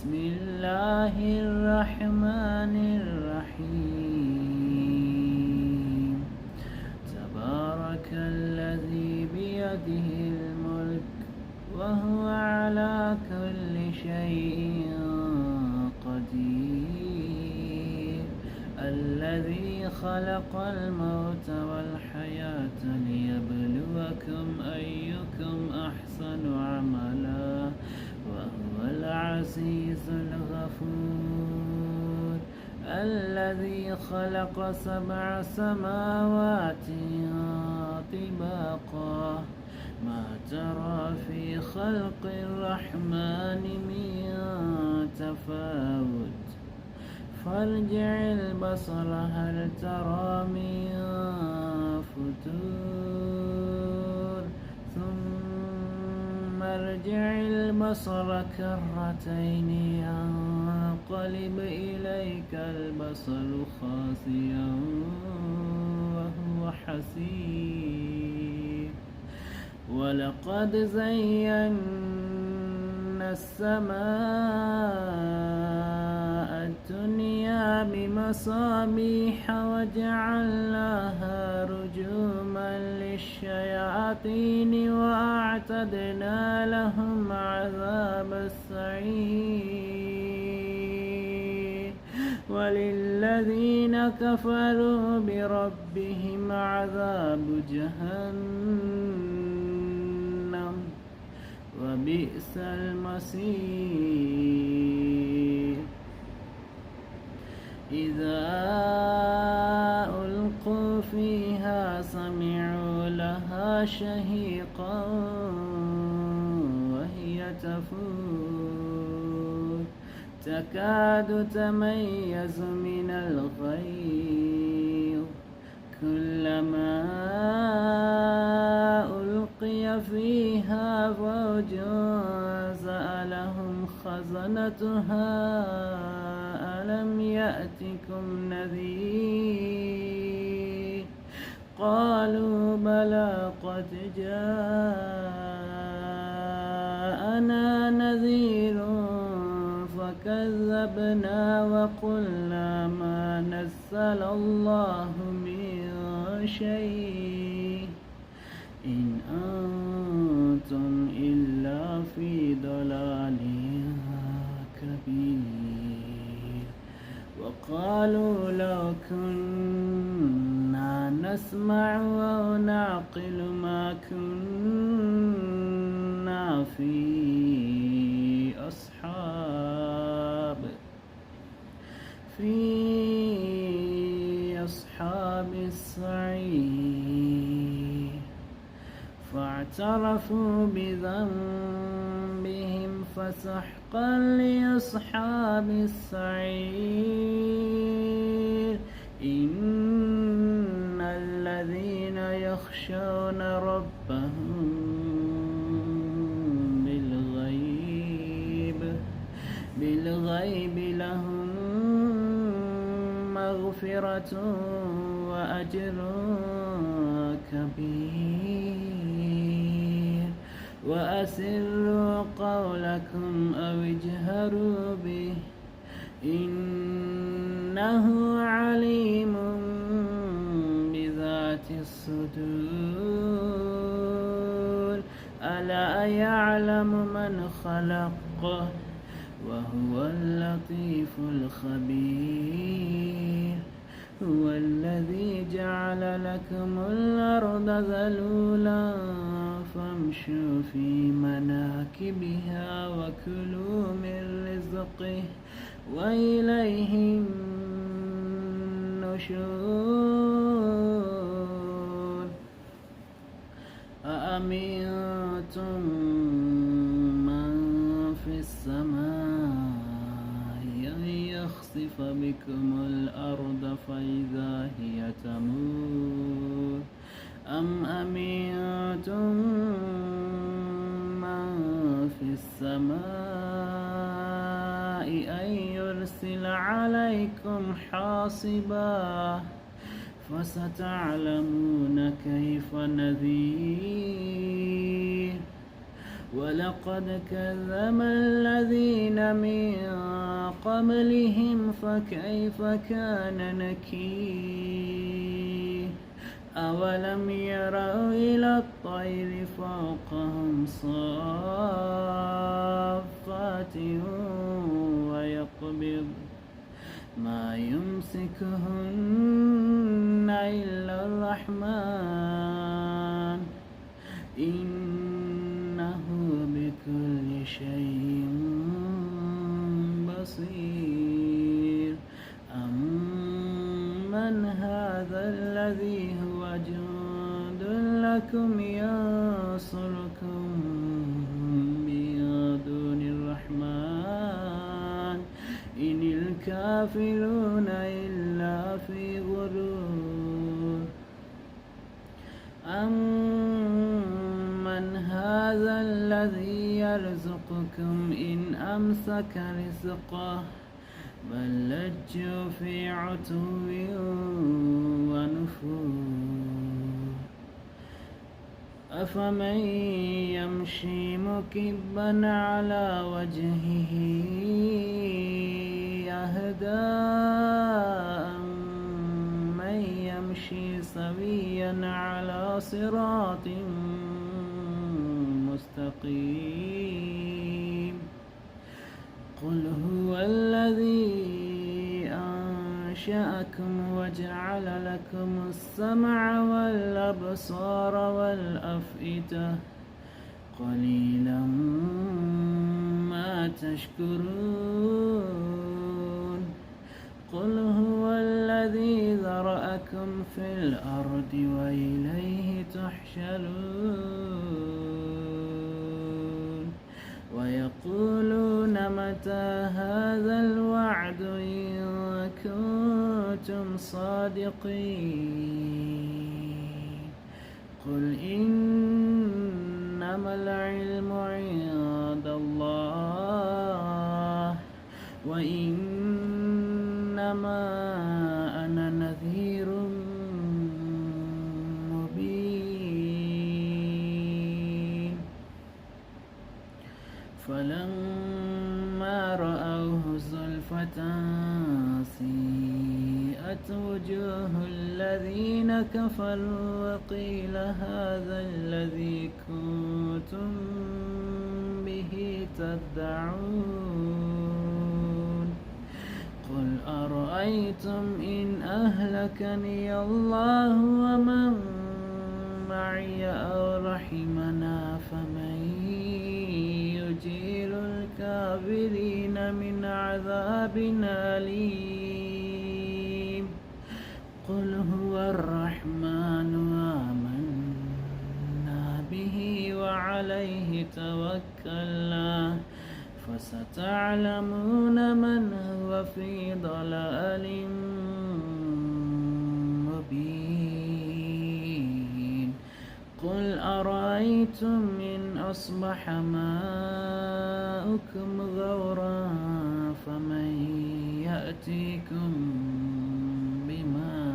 بسم الله الرحمن الرحيم تبارك الذي بيده الملك وهو على كل شيء قدير الذي خلق الموت والحياة ليبلوكم أيكم أحسن عملا وهو العزيز الغفور الذي خلق 7 سماوات طباقا ما ترى في خلق الرحمن من تفاوت فارجع البصر هل ترى من فتور ثم ارجع البصر كرتين ينقلب إليك البصر خاسئا وهو حسير ولقد زينا السماء الدنيا بمصابيح وجعلناها رجوما للشياطين وأعتدنا لهم عذاب السعير وللذين كفروا بربهم عذاب جهنم وبئس المصير إذا ألقوا فيها سمعوا لها شهيقا وهي تفور تكاد تميز من الغيظ كلما ألقي فيها فوج سألهم خزنتها ألم يأتكم نذير قالوا بلى قد جاءنا نذير فكذبنا وقلنا ما نزل الله من شيء إن أنتم إلا في ضلال كبير وقالوا لو كنا نسمع أو نعقل ما كنا في أصحاب السعير فاعترفوا بذنبهم فسحقا لأصحاب السعير إن الذين يخشون ربهم بالغيب لهم مغفرة وأجر كبير وأسروا قولكم أو اجهروا به إنه عليم بذات الصدور ألا يعلم من خلق وهو اللطيف الخبير هو الذي جعل لكم الأرض ذلولا فامشوا في مناكبها وكلوا من رزقه وإليه النشور أأمنتم من في السماء أن يخسف بكم الأرض فإذا هي تمور أم أمنتم من في السماء أن يرسل عليكم حاصبا فستعلمون كيف نذير ولقد كذب الذين من قبلهم فكيف كان نكير أولم يروا إلى الطير فوقهم صافات ويقبض ما يمسكهن إلا الرحمن إنه بكل شيء بصير أمن هذا الذي هو جند لكم ينصركم من دون الرحمن إن الكافرون إلا في غرور أمن هذا الذي يرزقكم إن أمسك رزقه بل لجوا في عتو ونفور أفمن يمشي مكبا على وجهه أهدى أمن يمشي سويا على صراط مستقيم قل هو الذي أنشأكم وجعل لكم السمع والأبصار والأفئدة قليلا ما تشكرون قل هو الذي ذرأكم في الأرض وإليه تحشرون ويقولون متى هذا الوعد إن كنتم صادقين قل إنما العلم عند الله وإنما أنا نذير مبين فلما رأوه زلفة سيئت وجوه الذين كفروا وقيل هذا الذي كنتم به تدعون قل أرأيتم إن أهلكني الله ومن معي أو رحمنا فمن يجير الكافرين من عذاب أليم قل هو الرحمن آمنا به وعليه توكلنا فستعلمون من هو في ضلال مبين قل أرأيتم إن أصبح ماؤكم غورا فمن يأتيكم بماء